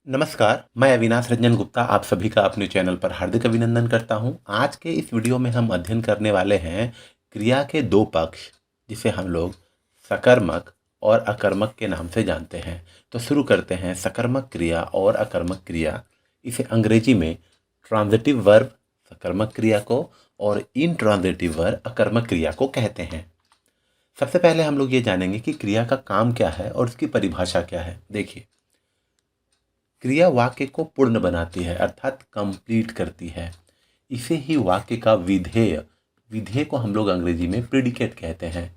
नमस्कार, मैं अविनाश रंजन गुप्ता आप सभी का अपने चैनल पर हार्दिक अभिनंदन करता हूं। आज के इस वीडियो में हम अध्ययन करने वाले हैं क्रिया के दो पक्ष, जिसे हम लोग सकर्मक और अकर्मक के नाम से जानते हैं। तो शुरू करते हैं सकर्मक क्रिया और अकर्मक क्रिया। इसे अंग्रेजी में ट्रांजिटिव वर्ब सकर्मक क्रिया को और इनट्रांजिटिव वर्ब अकर्मक क्रिया को कहते हैं। सबसे पहले हम लोग ये जानेंगे कि क्रिया का काम क्या है और उसकी परिभाषा क्या है। देखिए, क्रिया वाक्य को पूर्ण बनाती है अर्थात कंप्लीट करती है। इसे ही वाक्य का विधेय विधेय को हम लोग अंग्रेजी में प्रीडिकेट कहते हैं।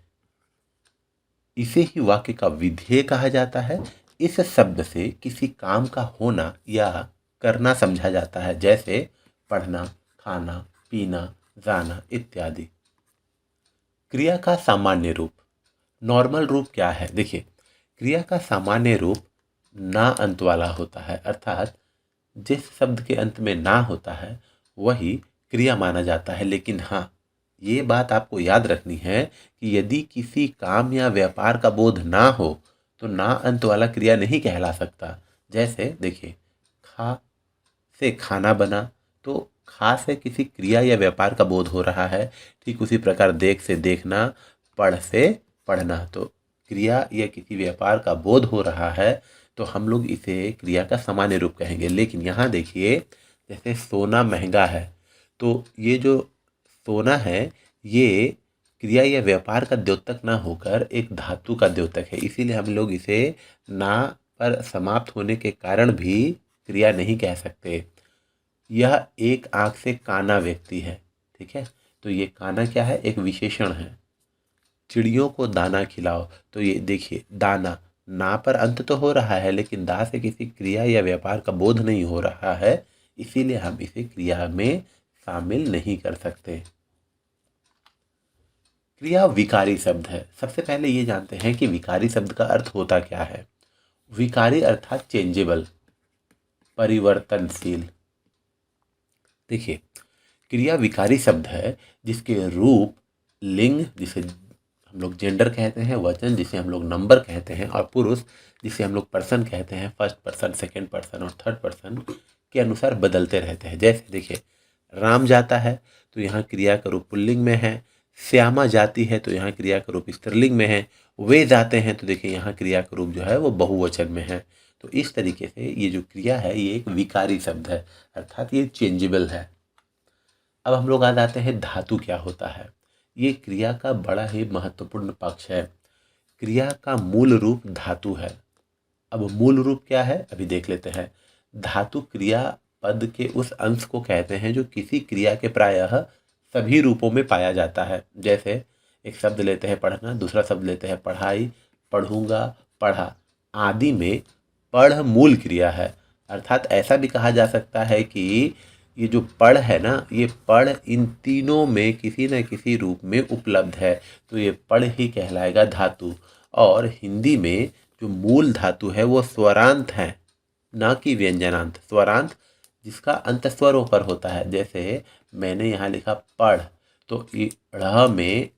इसे ही वाक्य का विधेय कहा जाता है। इस शब्द से किसी काम का होना या करना समझा जाता है, जैसे पढ़ना, खाना, पीना, जाना इत्यादि। क्रिया का सामान्य रूप, नॉर्मल रूप क्या है? देखिए, क्रिया का सामान्य रूप ना अंत वाला होता है, अर्थात जिस शब्द के अंत में ना होता है वही क्रिया माना जाता है। लेकिन हाँ, ये बात आपको याद रखनी है कि यदि किसी काम या व्यापार का बोध ना हो तो ना अंत वाला क्रिया नहीं कहला सकता। जैसे देखिए, खा से खाना बना, तो खा से किसी क्रिया या व्यापार का बोध हो रहा है। ठीक उसी प्रकार देख से देखना, पढ़ से पढ़ना, तो क्रिया या किसी व्यापार का बोध हो रहा है, तो हम लोग इसे क्रिया का सामान्य रूप कहेंगे। लेकिन यहाँ देखिए, जैसे सोना महंगा है, तो ये जो सोना है ये क्रिया या व्यापार का द्योतक ना होकर एक धातु का द्योतक है। इसीलिए हम लोग इसे ना पर समाप्त होने के कारण भी क्रिया नहीं कह सकते। यह एक आंख से काना व्यक्ति है। ठीक है, तो ये काना क्या है? एक विशेषण है। चिड़ियों को दाना खिलाओ, तो ये देखिए, दाना ना पर अंत तो हो रहा है लेकिन दा से किसी क्रिया या व्यापार का बोध नहीं हो रहा है, इसीलिए हम इसे क्रिया में शामिल नहीं कर सकते। क्रिया विकारी शब्द है। सबसे पहले ये जानते हैं कि विकारी शब्द का अर्थ होता क्या है। विकारी अर्थात चेंजेबल, परिवर्तनशील। देखिए, क्रिया विकारी शब्द है जिसके रूप, लिंग जिसे हम लोग जेंडर कहते हैं, वचन जिसे हम लोग नंबर कहते हैं, और पुरुष जिसे हम लोग पर्सन कहते हैं, फर्स्ट पर्सन, सेकंड पर्सन और थर्ड पर्सन के अनुसार बदलते रहते हैं। जैसे देखिए, राम जाता है तो यहाँ क्रिया का रूप पुल्लिंग में है, श्यामा जाती है तो यहाँ क्रिया का रूप स्त्रीलिंग में है, वे जाते हैं तो देखिए यहाँ क्रिया का रूप जो है वो बहुवचन में है। तो इस तरीके से ये जो क्रिया है ये एक विकारी शब्द है, अर्थात ये चेंजेबल है। अब हम लोग आ जाते हैं धातु क्या होता है। ये क्रिया का बड़ा ही महत्वपूर्ण पक्ष है। क्रिया का मूल रूप धातु है। अब मूल रूप क्या है अभी देख लेते हैं। धातु क्रिया पद के उस अंश को कहते हैं जो किसी क्रिया के प्रायः सभी रूपों में पाया जाता है। जैसे एक शब्द लेते हैं पढ़ना, दूसरा शब्द लेते हैं पढ़ाई, पढ़ूंगा, पढ़ा आदि में पढ़ मूल क्रिया है। अर्थात ऐसा भी कहा जा सकता है कि ये जो पढ़ है ना, ये पढ़ इन तीनों में किसी न किसी रूप में उपलब्ध है, तो ये पढ़ ही कहलाएगा धातु। और हिंदी में जो मूल धातु है वो स्वरांत है, ना कि व्यंजनांत। स्वरांत जिसका अंत स्वरों पर होता है। जैसे मैंने यहाँ लिखा पढ़, तो ढ़ में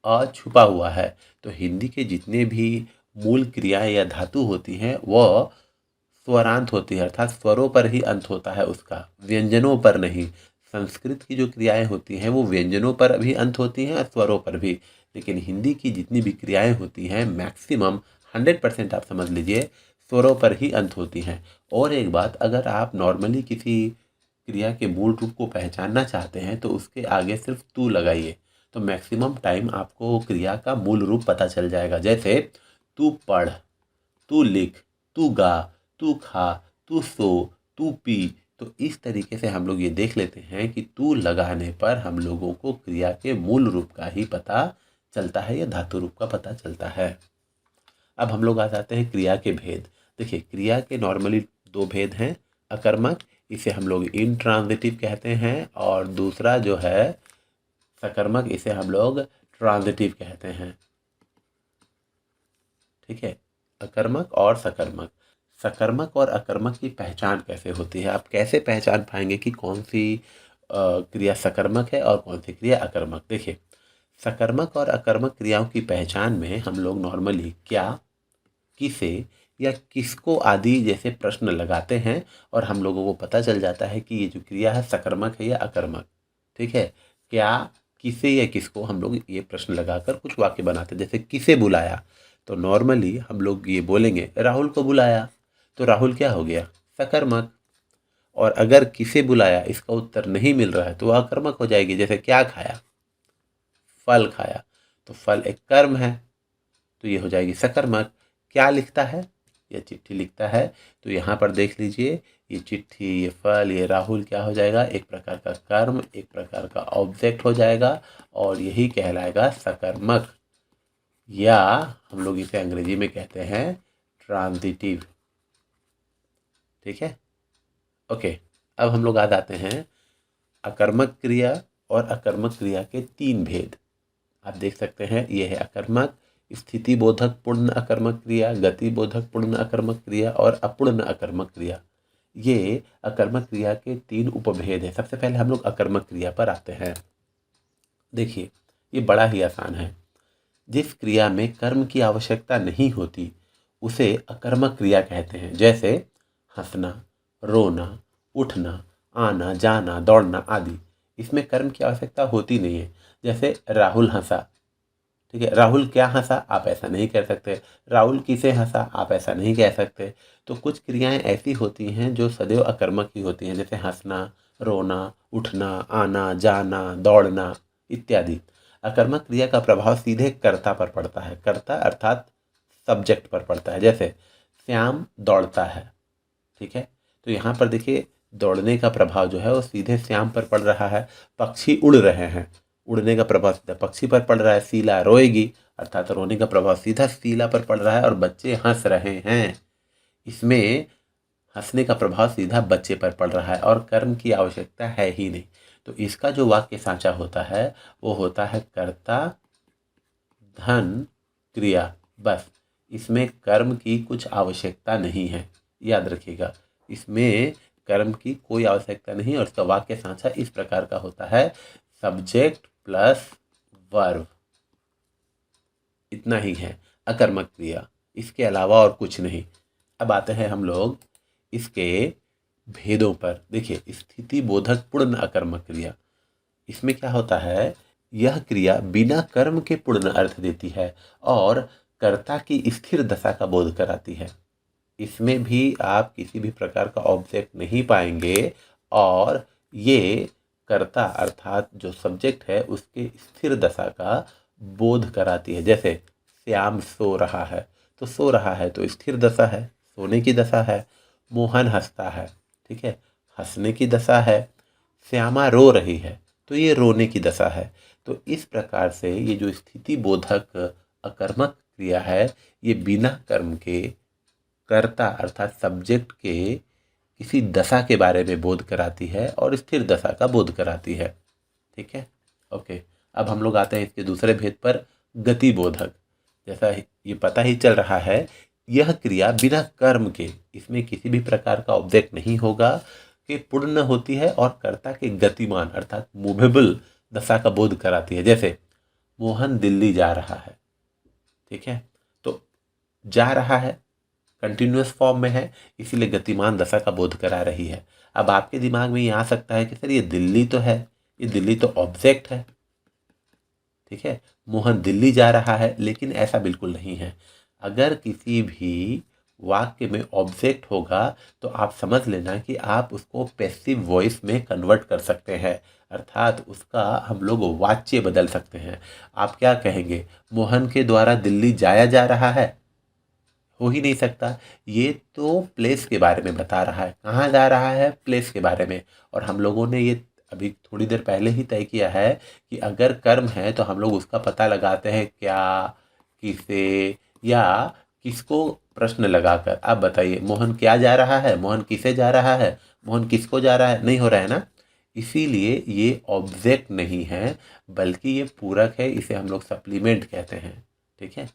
अ छुपा हुआ है। तो हिंदी के जितने भी मूल क्रियाएं या धातु होती हैं वह स्वरांत होती है, अर्थात स्वरों पर ही अंत होता है उसका, व्यंजनों पर नहीं। संस्कृत की जो क्रियाएं होती हैं वो व्यंजनों पर भी अंत होती हैं और स्वरों पर भी। लेकिन हिंदी की जितनी भी क्रियाएं होती हैं मैक्सिमम 100% आप समझ लीजिए स्वरों पर ही अंत होती हैं। और एक बात, अगर आप नॉर्मली किसी क्रिया के मूल रूप को पहचानना चाहते हैं तो उसके आगे सिर्फ तू लगाइए, तो मैक्सिमम टाइम आपको क्रिया का मूल रूप पता चल जाएगा। जैसे तू पढ़, तू लिख, तू गा, तू खा, तू सो, तू पी। तो इस तरीके से हम लोग ये देख लेते हैं कि तू लगाने पर हम लोगों को क्रिया के मूल रूप का ही पता चलता है या धातु रूप का पता चलता है। अब हम लोग आ जाते हैं क्रिया के भेद। देखिए, क्रिया के नॉर्मली दो भेद हैं। अकर्मक, इसे हम लोग इंट्रांजिटिव कहते हैं, और दूसरा जो है सकर्मक, इसे हम लोग ट्रांजिटिव कहते हैं। ठीक है, अकर्मक और सकर्मक। सकर्मक और अकर्मक की पहचान कैसे होती है? आप कैसे पहचान पाएंगे कि कौन सी क्रिया सकर्मक है और कौन सी क्रिया अकर्मक? देखिए, सकर्मक और अकर्मक क्रियाओं की पहचान में हम लोग नॉर्मली क्या, किसे या किसको आदि जैसे प्रश्न लगाते हैं और हम लोगों को पता चल जाता है कि ये जो क्रिया है सकर्मक है या अकर्मक। ठीक है, क्या, किसे या किसको हम लोग ये प्रश्न लगाकर कुछ वाक्य बनाते हैं। जैसे किसे बुलाया, तो नॉर्मली हम लोग ये बोलेंगे राहुल को बुलाया, तो राहुल क्या हो गया, सकर्मक। और अगर किसे बुलाया इसका उत्तर नहीं मिल रहा है तो वह अकर्मक हो जाएगी। जैसे क्या खाया, फल खाया, तो फल एक कर्म है, तो ये हो जाएगी सकर्मक। क्या लिखता है, ये चिट्ठी लिखता है, तो यहाँ पर देख लीजिए ये चिट्ठी, ये फल, ये राहुल क्या हो जाएगा, एक प्रकार का कर्म, एक प्रकार का ऑब्जेक्ट हो जाएगा और यही कहलाएगा सकर्मक, या हम लोग इसे अंग्रेजी में कहते हैं ट्रांजिटिव। ठीक है, ओके। अब हम लोग आ जाते हैं अकर्मक क्रिया और अकर्मक क्रिया के तीन भेद। आप देख सकते हैं, ये है अकर्मक, स्थिति बोधक पूर्ण अकर्मक क्रिया, गति बोधक पूर्ण अकर्मक क्रिया और अपूर्ण अकर्मक क्रिया। ये अकर्मक क्रिया के तीन उपभेद हैं। सबसे पहले हम लोग अकर्मक क्रिया पर आते हैं। देखिए, ये बड़ा ही आसान है। जिस क्रिया में कर्म की आवश्यकता नहीं होती उसे अकर्मक क्रिया कहते हैं। जैसे हंसना, रोना, उठना, आना, जाना, दौड़ना आदि, इसमें कर्म की आवश्यकता होती नहीं है। जैसे राहुल हंसा, ठीक है, राहुल क्या हंसा आप ऐसा नहीं कह सकते, राहुल किसे हंसा आप ऐसा नहीं कह सकते। तो कुछ क्रियाएं ऐसी होती हैं जो सदैव अकर्मक ही होती हैं, जैसे हंसना, रोना, उठना, आना, जाना, दौड़ना इत्यादि। अकर्मक क्रिया का प्रभाव सीधे कर्ता पर पड़ता है, कर्ता अर्थात सब्जेक्ट पर पड़ता है। जैसे श्याम दौड़ता है, ठीक है, तो यहाँ पर देखिए दौड़ने का प्रभाव जो है वो सीधे श्याम पर पड़ रहा है। पक्षी उड़ रहे हैं, उड़ने का प्रभाव सीधा पक्षी पर पड़ रहा है। शीला रोएगी, अर्थात रोने का प्रभाव सीधा शीला पर पड़ रहा है। और बच्चे हंस रहे हैं, इसमें हंसने का प्रभाव सीधा बच्चे पर पड़ रहा है और कर्म की आवश्यकता है ही नहीं। तो इसका जो वाक्य सांचा होता है वो होता है कर्ता धन क्रिया, बस। इसमें कर्म की कुछ आवश्यकता नहीं है, याद रखिएगा, इसमें कर्म की कोई आवश्यकता नहीं। और इसका वाक्य सांचा इस प्रकार का होता है, सब्जेक्ट प्लस वर्ब, इतना ही है अकर्मक क्रिया, इसके अलावा और कुछ नहीं। अब आते हैं हम लोग इसके भेदों पर। देखिए, स्थिति बोधक पूर्ण अकर्मक क्रिया, इसमें क्या होता है, यह क्रिया बिना कर्म के पूर्ण अर्थ देती है और कर्ता की स्थिर दशा का बोध कराती है। इसमें भी आप किसी भी प्रकार का ऑब्जेक्ट नहीं पाएंगे और ये कर्ता अर्थात जो सब्जेक्ट है उसके स्थिर दशा का बोध कराती है। जैसे श्याम सो रहा है, तो सो रहा है तो स्थिर दशा है, सोने की दशा है। मोहन हंसता है, ठीक है, हंसने की दशा है। श्यामा रो रही है, तो ये रोने की दशा है। तो इस प्रकार से ये जो स्थिति बोधक अकर्मक क्रिया है ये बिना कर्म के कर्ता अर्थात सब्जेक्ट के किसी दशा के बारे में बोध कराती है और स्थिर दशा का बोध कराती है। ठीक है, ओके। अब हम लोग आते हैं इसके दूसरे भेद पर, गति बोधक। जैसा ये पता ही चल रहा है, यह क्रिया बिना कर्म के, इसमें किसी भी प्रकार का ऑब्जेक्ट नहीं होगा, कि पूर्ण होती है और कर्ता के गतिमान अर्थात मूवेबल दशा का बोध कराती है। जैसे मोहन दिल्ली जा रहा है, ठीक है, तो जा रहा है कंटिन्यूअस फॉर्म में है, इसीलिए गतिमान दशा का बोध करा रही है। अब आपके दिमाग में ये आ सकता है कि सर ये दिल्ली तो है, ये दिल्ली तो ऑब्जेक्ट है, ठीक है, मोहन दिल्ली जा रहा है, लेकिन ऐसा बिल्कुल नहीं है। अगर किसी भी वाक्य में ऑब्जेक्ट होगा तो आप समझ लेना कि आप उसको पैसिव वॉइस में कन्वर्ट कर सकते हैं, अर्थात उसका हम लोग वाच्य बदल सकते हैं। आप क्या कहेंगे, मोहन के द्वारा दिल्ली जाया जा रहा है, हो ही नहीं सकता। ये तो प्लेस के बारे में बता रहा है, कहाँ जा रहा है, प्लेस के बारे में। और हम लोगों ने ये अभी थोड़ी देर पहले ही तय किया है कि अगर कर्म है तो हम लोग उसका पता लगाते हैं क्या, किसे या किसको प्रश्न लगाकर। आप बताइए, मोहन क्या जा रहा है, मोहन किसे जा रहा है, मोहन किसको जा रहा है, नहीं हो रहा है ना। इसीलिए ये ऑब्जेक्ट नहीं है बल्कि ये पूरक है, इसे हम लोग सप्लीमेंट कहते हैं। ठीक है,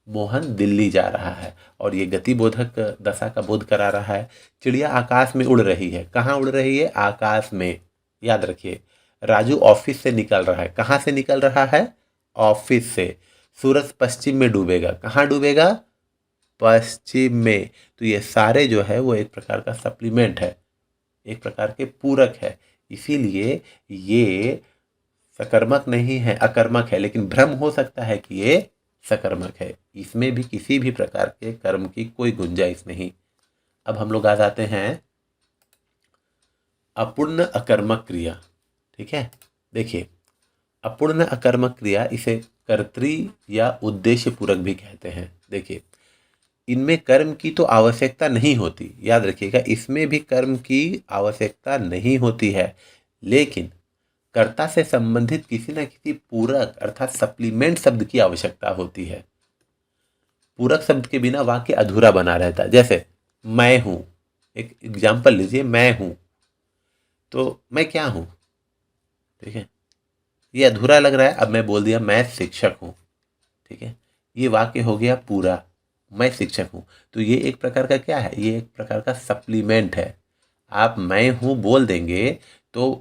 मोहन दिल्ली जा रहा है और ये गतिबोधक दशा का बोध करा रहा है। चिड़िया आकाश में उड़ रही है, कहाँ उड़ रही है, आकाश में, याद रखिए। राजू ऑफिस से निकल रहा है, कहाँ से निकल रहा है, ऑफिस से। सूरज पश्चिम में डूबेगा, कहाँ डूबेगा, पश्चिम में। तो ये सारे जो है वो एक प्रकार का सप्लीमेंट है, एक प्रकार के पूरक है। इसीलिए ये सकर्मक नहीं है, अकर्मक है, लेकिन भ्रम हो सकता है कि ये सकर्मक है। इसमें भी किसी भी प्रकार के कर्म की कोई गुंजाइश नहीं। अब हम लोग आ जाते हैं अपूर्ण अकर्मक क्रिया। ठीक है, देखिए अपूर्ण अकर्मक क्रिया इसे कर्तृ या उद्देश्य पूरक भी कहते हैं। देखिए इनमें कर्म की तो आवश्यकता नहीं होती, याद रखिएगा, इसमें भी कर्म की आवश्यकता नहीं होती है, लेकिन कर्ता से संबंधित किसी न किसी पूरक अर्थात सप्लीमेंट शब्द की आवश्यकता होती है। पूरक शब्द के बिना वाक्य अधूरा बना रहता है। जैसे मैं हूं, एक एग्जाम्पल लीजिए, मैं हूं, तो मैं क्या हूं? ठीक है, ये अधूरा लग रहा है। अब मैं बोल दिया मैं शिक्षक हूं। ठीक है, ये वाक्य हो गया पूरा, मैं शिक्षक हूं। तो ये एक प्रकार का क्या है? ये एक प्रकार का सप्लीमेंट है। आप मैं हूं बोल देंगे तो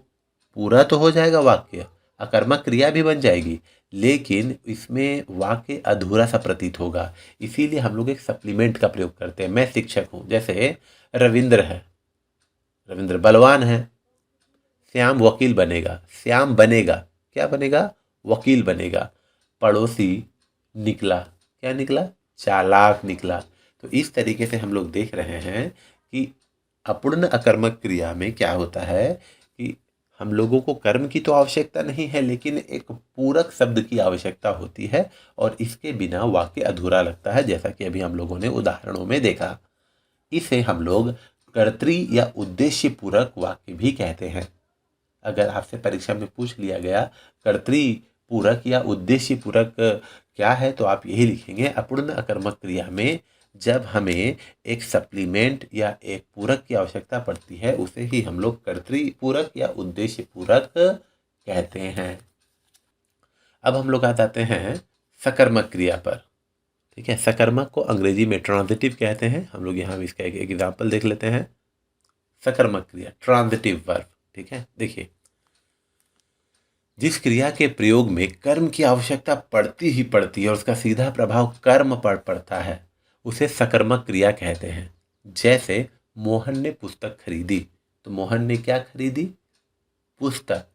पूरा तो हो जाएगा वाक्य, अकर्मक क्रिया भी बन जाएगी, लेकिन इसमें वाक्य अधूरा सा प्रतीत होगा। इसीलिए हम लोग एक सप्लीमेंट का प्रयोग करते हैं। मैं शिक्षक हूं, जैसे रविंद्र है, रविंद्र बलवान है, श्याम वकील बनेगा, श्याम बनेगा, क्या बनेगा? वकील बनेगा। पड़ोसी निकला, क्या निकला? चालाक निकला। तो इस तरीके से हम लोग देख रहे हैं कि अपूर्ण अकर्मक क्रिया में क्या होता है कि हम लोगों को कर्म की तो आवश्यकता नहीं है, लेकिन एक पूरक शब्द की आवश्यकता होती है, और इसके बिना वाक्य अधूरा लगता है, जैसा कि अभी हम लोगों ने उदाहरणों में देखा। इसे हम लोग कर्तृ या उद्देश्य पूरक वाक्य भी कहते हैं। अगर आपसे परीक्षा में पूछ लिया गया कर्तृ पूरक या उद्देश्य पूरक क्या है, तो आप यही लिखेंगे, अपूर्ण अकर्मक क्रिया में जब हमें एक सप्लीमेंट या एक पूरक की आवश्यकता पड़ती है, उसे ही हम लोग कर्तृ पूरक या उद्देश्य पूरक कहते हैं। अब हम लोग आ जाते हैं सकर्मक क्रिया पर। ठीक है, सकर्मक को अंग्रेजी में ट्रांजिटिव कहते हैं। हम लोग यहाँ इसका एक एग्जाम्पल देख लेते हैं। सकर्मक क्रिया, ट्रांजिटिव वर्ब। ठीक है, देखिए जिस क्रिया के प्रयोग में कर्म की आवश्यकता पड़ती ही पड़ती है और उसका सीधा प्रभाव कर्म पर पड़ता है, उसे सकर्मक क्रिया कहते हैं। जैसे मोहन ने पुस्तक खरीदी, तो मोहन ने क्या खरीदी? पुस्तक।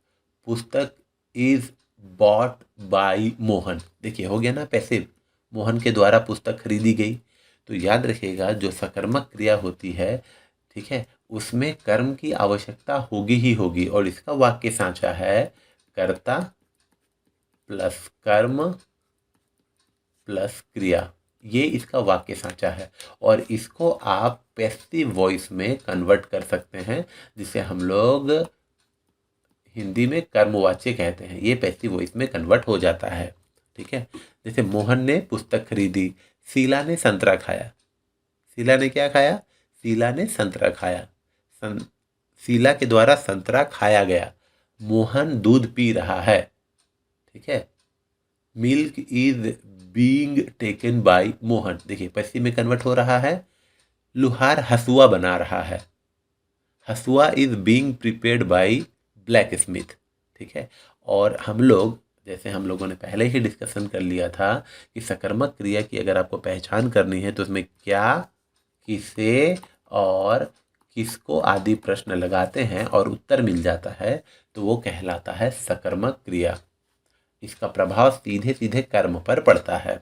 पुस्तक इज बॉट बाय मोहन। देखिए हो गया ना पैसिव, मोहन के द्वारा पुस्तक खरीदी गई। तो याद रखिएगा जो सकर्मक क्रिया होती है, ठीक है, उसमें कर्म की आवश्यकता होगी ही होगी, और इसका वाक्य सांचा है कर्ता प्लस कर्म प्लस क्रिया। ये इसका वाक्य सांचा है, और इसको आप पैसिव वॉइस में कन्वर्ट कर सकते हैं, जिसे हम लोग हिंदी में कर्मवाच्य कहते हैं। ये पैसिव वॉइस में कन्वर्ट हो जाता है। ठीक है, जैसे मोहन ने पुस्तक खरीदी, शीला ने संतरा खाया। शीला ने क्या खाया? शीला ने संतरा खाया। शीला के द्वारा संतरा खाया गया। मोहन दूध पी रहा है। ठीक है, milk is being taken by Mohan. देखिए पश्चिम में कन्वर्ट हो रहा है। लुहार हसुआ बना रहा है। हसुआ is being prepared by black Smith. ठीक है, और हम लोग जैसे हम लोगों ने पहले ही डिस्कशन कर लिया था कि सकर्मक क्रिया की अगर आपको पहचान करनी है तो उसमें क्या, किसे और किसको आदि प्रश्न लगाते हैं और उत्तर मिल जाता है, तो वो कहलाता है सकर्मक क्रिया। इसका प्रभाव सीधे सीधे कर्म पर पड़ता है।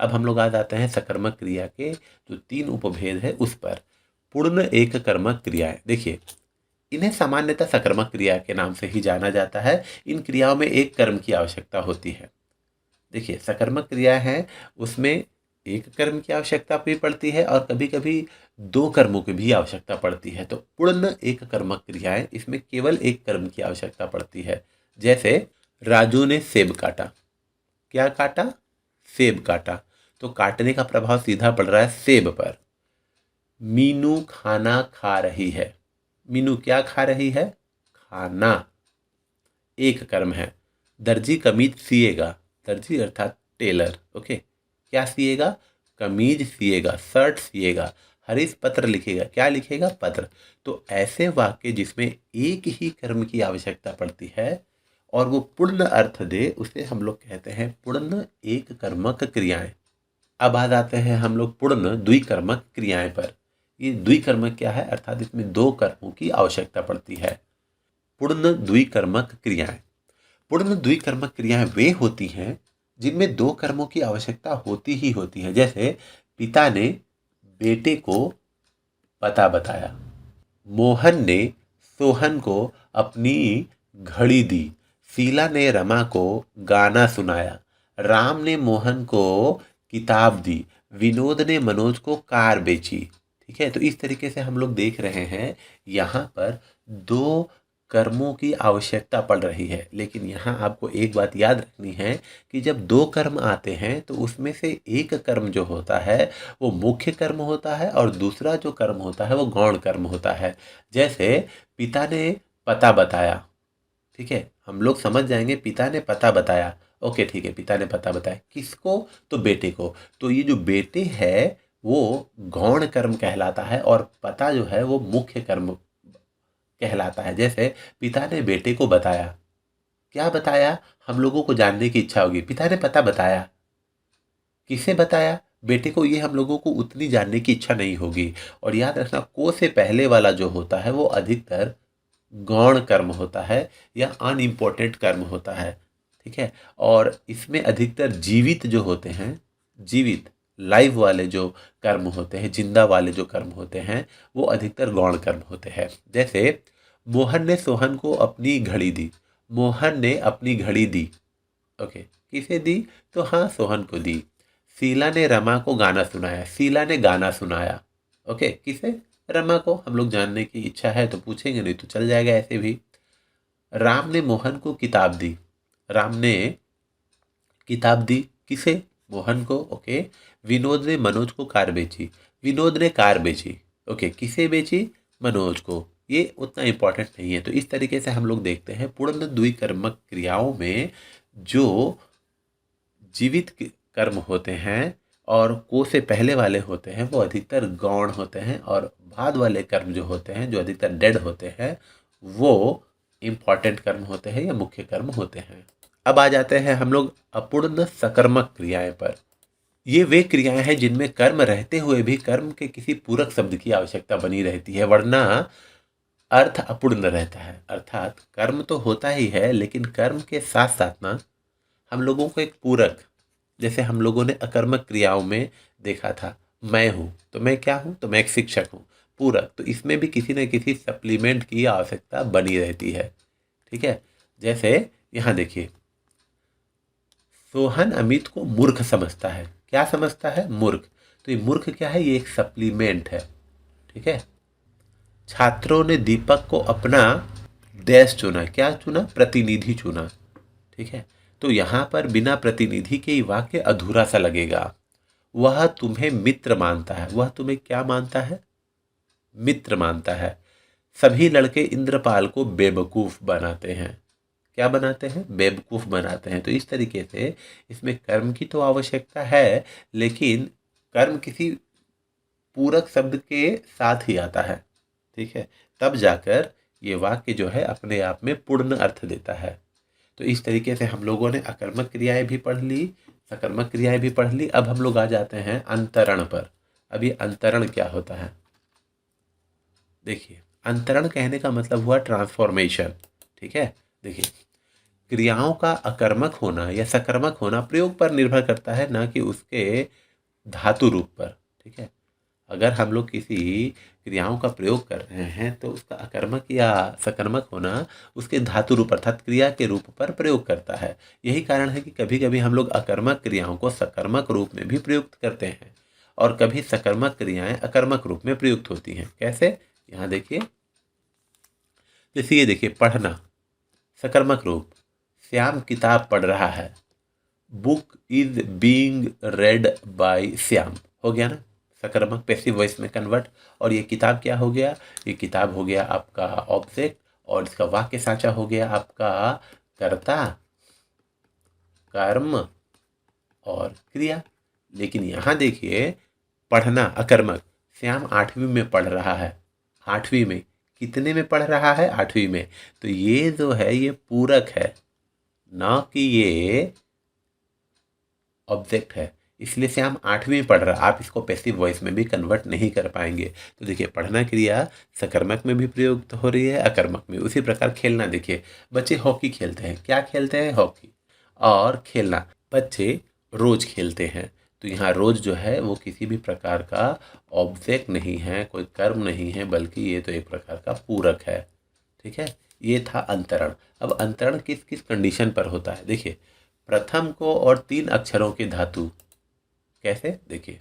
अब हम लोग आ जाते हैं सकर्मक क्रिया के जो 3 उपभेद है उस पर। पूर्ण एक कर्मक क्रियाएं, देखिए इन्हें सामान्यतः सकर्मक क्रिया के नाम से ही जाना जाता है। इन क्रियाओं में एक कर्म की आवश्यकता होती है। देखिए सकर्मक क्रिया है, उसमें एक कर्म की आवश्यकता भी पड़ती है और कभी कभी 2 कर्मों की भी आवश्यकता पड़ती है। तो पूर्ण एक कर्मक क्रियाएं, इसमें केवल एक कर्म की आवश्यकता पड़ती है। जैसे राजू ने सेब काटा। क्या काटा? सेब काटा। तो काटने का प्रभाव सीधा पड़ रहा है सेब पर। मीनू खाना खा रही है। मीनू क्या खा रही है? खाना। एक कर्म है। दर्जी कमीज सिएगा। दर्जी अर्थात टेलर। ओके, क्या सिएगा? कमीज सिएगा, शर्ट सिएगा। हरीश पत्र लिखेगा। क्या लिखेगा? पत्र। तो ऐसे वाक्य जिसमें एक ही कर्म की आवश्यकता पड़ती है और वो पूर्ण अर्थ दे, उसे हम लोग कहते हैं पूर्ण एक कर्मक क्रियाएं। अब आ जाते हैं हम लोग पूर्ण द्विकर्मक क्रियाएं पर। ये द्विकर्मक क्या है, अर्थात इसमें दो कर्मों की आवश्यकता पड़ती है। पूर्ण द्विकर्मक क्रियाएं। पूर्ण द्विकर्मक क्रियाएं वे होती हैं जिनमें दो कर्मों की आवश्यकता होती ही होती है। जैसे पिता ने बेटे को पता बताया, मोहन ने सोहन को अपनी घड़ी दी, शीला ने रमा को गाना सुनाया, राम ने मोहन को किताब दी, विनोद ने मनोज को कार बेची। ठीक है, तो इस तरीके से हम लोग देख रहे हैं यहाँ पर दो कर्मों की आवश्यकता पड़ रही है। लेकिन यहाँ आपको एक बात याद रखनी है कि जब दो कर्म आते हैं तो उसमें से एक कर्म जो होता है वो मुख्य कर्म होता है और दूसरा जो कर्म होता है वो गौण कर्म होता है। जैसे पिता ने पता बताया, ठीक है, हम लोग समझ जाएंगे पिता ने पता बताया, ओके ठीक है, पिता ने पता बताया किसको, तो बेटे को। तो ये जो बेटे है वो गौण कर्म कहलाता है और पता जो है वो मुख्य कर्म कहलाता है। जैसे पिता ने बेटे को बताया, क्या बताया, हम लोगों को जानने की इच्छा होगी, पिता ने पता बताया, किसे बताया, बेटे को, ये हम लोगों को उतनी जानने की इच्छा नहीं होगी। और याद रखना को से पहले वाला जो होता है वो अधिकतर गौण कर्म होता है या अनइम्पोर्टेंट कर्म होता है। ठीक है, और इसमें अधिकतर जीवित जो होते हैं, जीवित लाइव वाले जो कर्म होते हैं, जिंदा वाले जो कर्म होते हैं वो अधिकतर गौण कर्म होते हैं। जैसे मोहन ने सोहन को अपनी घड़ी दी, मोहन ने अपनी घड़ी दी, ओके, किसे दी, तो हाँ सोहन को दी। शीला ने रमा को गाना सुनाया, शीला ने गाना सुनाया, ओके, किसे, रमा को। हम लोग जानने की इच्छा है तो पूछेंगे, नहीं तो चल जाएगा ऐसे भी। राम ने मोहन को किताब दी, राम ने किताब दी, किसे, मोहन को, ओके। विनोद ने मनोज को कार बेची, विनोद ने कार बेची, ओके, किसे बेची, मनोज को। ये उतना इंपॉर्टेंट नहीं है। तो इस तरीके से हम लोग देखते हैं पूर्ण द्विकर्मक क्रियाओं में जो जीवित कर्म होते हैं और को से पहले वाले होते हैं वो अधिकतर गौण होते हैं, और बाद वाले कर्म जो होते हैं जो अधिकतर डेड होते हैं वो इम्पॉर्टेंट कर्म होते हैं या मुख्य कर्म होते हैं। अब आ जाते हैं हम लोग अपूर्ण सकर्मक क्रियाएं पर। ये वे क्रियाएं हैं जिनमें कर्म रहते हुए भी कर्म के किसी पूरक शब्द की आवश्यकता बनी रहती है, वरना अर्थ अपूर्ण रहता है। अर्थात कर्म तो होता ही है लेकिन कर्म के साथ साथ ना हम लोगों को एक पूरक, जैसे हम लोगों ने अकर्मक क्रियाओं में देखा था, मैं हूँ तो मैं क्या हूँ, तो मैं एक शिक्षक हूँ, पूरक, तो इसमें भी किसी न किसी सप्लीमेंट की आवश्यकता बनी रहती है। ठीक है, जैसे यहाँ देखिए, सोहन अमित को मूर्ख समझता है, क्या समझता है, मूर्ख, तो ये मूर्ख क्या है, ये एक सप्लीमेंट है। ठीक है, छात्रों ने दीपक को अपना डैश चुना, क्या चुना, प्रतिनिधि चुना। ठीक है, तो यहाँ पर बिना प्रतिनिधि के ही वाक्य अधूरा सा लगेगा। वह तुम्हें मित्र मानता है, वह तुम्हें क्या मानता है, मित्र मानता है। सभी लड़के इंद्रपाल को बेवकूफ बनाते हैं, क्या बनाते हैं, बेवकूफ बनाते हैं। तो इस तरीके से इसमें कर्म की तो आवश्यकता है लेकिन कर्म किसी पूरक शब्द के साथ ही आता है। ठीक है, तब जाकर ये वाक्य जो है अपने आप में पूर्ण अर्थ देता है। तो इस तरीके से हम लोगों ने अकर्मक क्रियाएं भी पढ़ ली, सकर्मक क्रियाएं भी पढ़ ली। अब हम लोग आ जाते हैं अंतरण पर। अब ये अंतरण क्या होता है, देखिए, अंतरण कहने का मतलब हुआ ट्रांसफॉर्मेशन। ठीक है, देखिए, क्रियाओं का अकर्मक होना या सकर्मक होना प्रयोग पर निर्भर करता है, ना कि उसके धातु रूप पर। ठीक है, अगर हम लोग किसी क्रियाओं का प्रयोग कर रहे हैं तो उसका अकर्मक या सकर्मक होना उसके धातु रूप अर्थात क्रिया के रूप पर प्रयोग करता है। यही कारण है कि कभी कभी हम लोग अकर्मक क्रियाओं को सकर्मक रूप में भी प्रयुक्त करते हैं और कभी सकर्मक क्रियाएं अकर्मक रूप में प्रयुक्त होती हैं। कैसे, यहाँ देखिए, जैसे ये देखिए, पढ़ना सकर्मक रूप, श्याम किताब पढ़ रहा है, book is being read by Shyam, हो गया ना, सकर्मक पैसिव वॉइस में कन्वर्ट। और ये किताब क्या हो गया, ये किताब हो गया आपका ऑब्जेक्ट और इसका वाक्य साचा हो गया आपका कर्ता, कर्म और क्रिया। लेकिन यहाँ देखिए, पढ़ना अकर्मक, श्याम 8वीं में पढ़ रहा है, 8वीं में, कितने में पढ़ रहा है, 8वीं में। तो ये जो है ये पूरक है, ना कि ये ऑब्जेक्ट है। इसलिए से हम 8वीं में पढ़ रहा, आप इसको पैसिव वॉइस में भी कन्वर्ट नहीं कर पाएंगे। तो देखिए पढ़ना क्रिया सकर्मक में भी प्रयुक्त हो रही है, अकर्मक में। उसी प्रकार खेलना, देखिए बच्चे हॉकी खेलते हैं, क्या खेलते हैं? हॉकी। और खेलना, बच्चे रोज खेलते हैं। तो यहाँ रोज जो है वो किसी भी प्रकार का ऑब्जेक्ट नहीं है, कोई कर्म नहीं है, बल्कि ये तो एक प्रकार का पूरक है। ठीक है, ये था अंतरण। अब अंतरण किस किस कंडीशन पर होता है? देखिए प्रथम को और 3 अक्षरों के धातु, कैसे? देखिए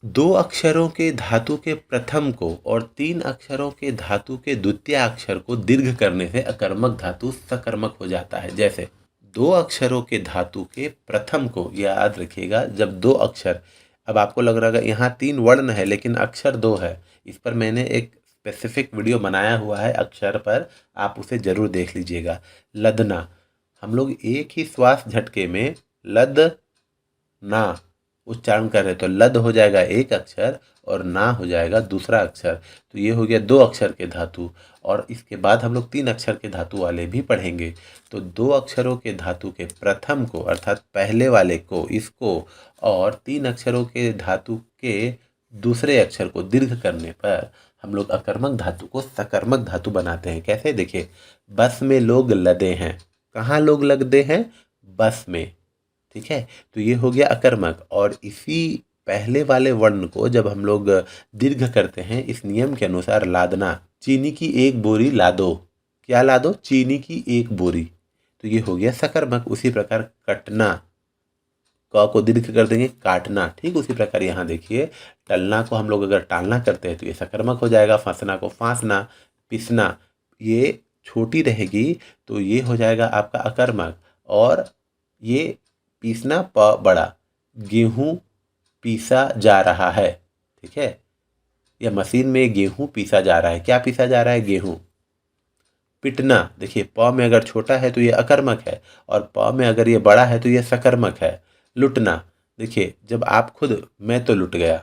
2 अक्षरों के धातु के प्रथम को और 3 अक्षरों के धातु के द्वितीय अक्षर को दीर्घ करने से अकर्मक धातु सकर्मक हो जाता है। जैसे 2 अक्षरों के धातु के प्रथम को, याद रखिएगा जब 2 अक्षर, अब आपको लग रहा है यहाँ 3 वर्ण है लेकिन अक्षर 2 है, इस पर मैंने एक स्पेसिफिक वीडियो बनाया हुआ है अक्षर पर, आप उसे जरूर देख लीजिएगा। लदना, हम लोग एक ही श्वास झटके में लद ना उच्चारण कर रहे, तो लद हो जाएगा एक अक्षर और ना हो जाएगा दूसरा अक्षर। तो ये हो गया 2 अक्षर के धातु। और इसके बाद हम लोग 3 अक्षर के धातु वाले भी पढ़ेंगे। तो 2 अक्षरों के धातु के प्रथम को अर्थात पहले वाले को, इसको, और 3 अक्षरों के धातु के दूसरे अक्षर को दीर्घ करने पर हम लोग अकर्मक धातु को सकर्मक धातु बनाते हैं। कैसे? देखिए बस में लोग लदे हैं, कहाँ लोग लदे हैं? बस में। ठीक है, तो ये हो गया अकर्मक। और इसी पहले वाले वर्ण को जब हम लोग दीर्घ करते हैं इस नियम के अनुसार, लादना, चीनी की 1 बोरी लादो, क्या लादो? चीनी की 1 बोरी, तो ये हो गया सकर्मक। उसी प्रकार कटना, क को दीर्घ कर देंगे काटना। ठीक उसी प्रकार यहाँ देखिए टलना को हम लोग अगर टालना करते हैं तो ये सकर्मक हो जाएगा। फंसना को फांसना, पिसना, ये छोटी रहेगी तो ये हो जाएगा आपका अकर्मक। और ये पीसना प बड़ा, गेहूं पीसा जा रहा है। ठीक है, या मशीन में गेहूं पीसा जा रहा है, क्या पीसा जा रहा है? गेहूं। पिटना, देखिए प में अगर छोटा है तो ये अकर्मक है और प में अगर ये बड़ा है तो ये सकर्मक है। लुटना, देखिए जब आप खुद, मैं तो लुट गया,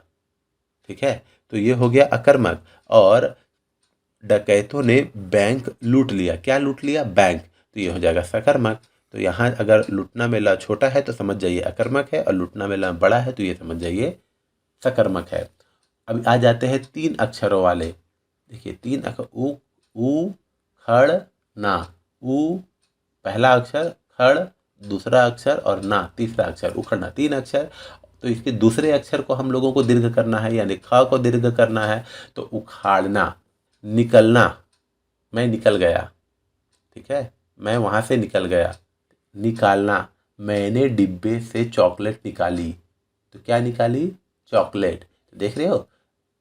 ठीक है, तो ये हो गया अकर्मक। और डकैतों ने बैंक लूट लिया, क्या लूट लिया? बैंक, तो ये हो जाएगा सकर्मक। तो यहाँ अगर लुटना में ल छोटा है तो समझ जाइए अकर्मक है, और लुटना में ल बड़ा है तो ये समझ जाइए सकर्मक है। अब आ जाते हैं 3 अक्षरों वाले। देखिए 3 अक्षर, उ, खड़, ना। उ पहला अक्षर, खड़ दूसरा अक्षर, और ना तीसरा अक्षर, उखड़ना 3 अक्षर। तो इसके दूसरे अक्षर को हम लोगों को दीर्घ करना है, यानी ख को दीर्घ करना है, तो उखाड़ना। निकलना, मैं निकल गया, ठीक है, मैं वहाँ से निकल गया। निकालना, मैंने डिब्बे से चॉकलेट निकाली, तो क्या निकाली? चॉकलेट। देख रहे हो,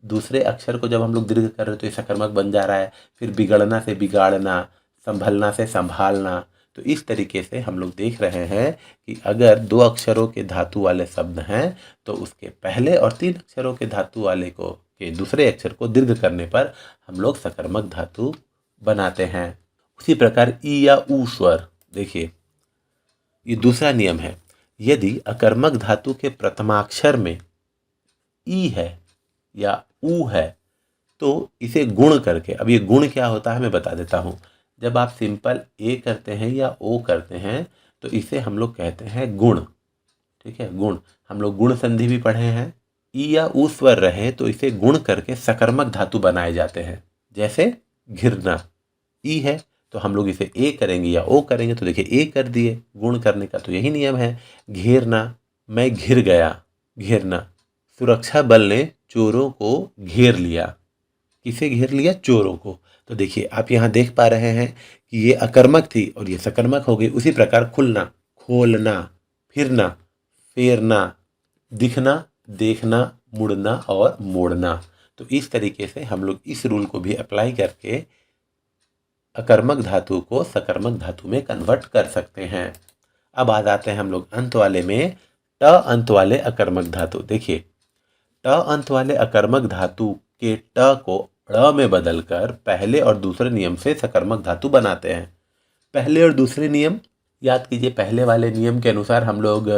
दूसरे अक्षर को जब हम लोग दीर्घ कर रहे हो तो ये सकर्मक बन जा रहा है। फिर बिगड़ना से बिगाड़ना, संभलना से संभालना। तो इस तरीके से हम लोग देख रहे हैं कि अगर 2 अक्षरों के धातु वाले शब्द हैं तो उसके पहले और 3 अक्षरों के धातु वाले को के दूसरे अक्षर को दीर्घ करने पर हम लोग सकर्मक धातु बनाते हैं। उसी प्रकार ई या ऊ स्वर, देखिए ये दूसरा नियम है। यदि अकर्मक धातु के प्रथमाक्षर में ई है या ऊ है तो इसे गुण करके, अब ये गुण क्या होता है मैं बता देता हूँ। जब आप सिंपल ए करते हैं या ओ करते हैं तो इसे हम लोग कहते हैं गुण। ठीक है, गुण, हम लोग गुण संधि भी पढ़े हैं। ई या ऊ स्वर रहे तो इसे गुण करके सकर्मक धातु बनाए जाते हैं। जैसे घिरना, ई है तो हम लोग इसे ए करेंगे या ओ करेंगे, तो देखिए ए कर दिए, गुण करने का तो यही नियम है। घेरना, मैं घिर गया, घेरना। सुरक्षा बल ने चोरों को घेर लिया, किसे घेर लिया? चोरों को। तो देखिए आप यहाँ देख पा रहे हैं कि ये अकर्मक थी और ये सकर्मक हो गई। उसी प्रकार खुलना, खोलना, फिरना, फेरना, दिखना, देखना, मुड़ना और मोड़ना। तो इस तरीके से हम लोग इस रूल को भी अप्लाई करके अकर्मक धातु को सकर्मक धातु में कन्वर्ट कर सकते हैं। अब आ जाते हैं हम लोग अंत वाले में, ट अंत वाले अकर्मक धातु। देखिए ट अंत वाले अकर्मक धातु के ट को ड़ में बदलकर पहले और दूसरे नियम से सकर्मक धातु बनाते हैं। पहले और दूसरे नियम याद कीजिए। पहले वाले नियम के अनुसार हम लोग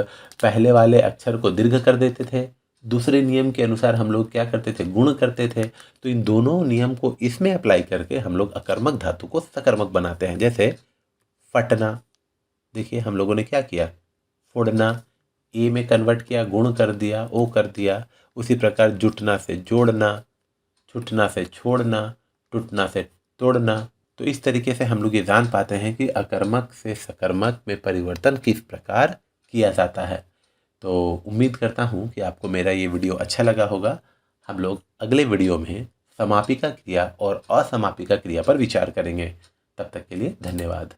पहले वाले अक्षर को दीर्घ कर देते थे, दूसरे नियम के अनुसार हम लोग क्या करते थे? गुण करते थे। तो इन दोनों नियम को इसमें अप्लाई करके हम लोग अकर्मक धातु को सकर्मक बनाते हैं। जैसे फटना, देखिए हम लोगों ने क्या किया? फोड़ना, ए में कन्वर्ट किया, गुण कर दिया, ओ कर दिया। उसी प्रकार जुटना से जोड़ना, छूटना से छोड़ना, टूटना से तोड़ना। तो इस तरीके से हम लोग ये जान पाते हैं कि अकर्मक से सकर्मक में परिवर्तन किस प्रकार किया जाता है। तो उम्मीद करता हूँ कि आपको मेरा ये वीडियो अच्छा लगा होगा। हम लोग अगले वीडियो में समापिका क्रिया और असमापिका क्रिया पर विचार करेंगे। तब तक के लिए धन्यवाद।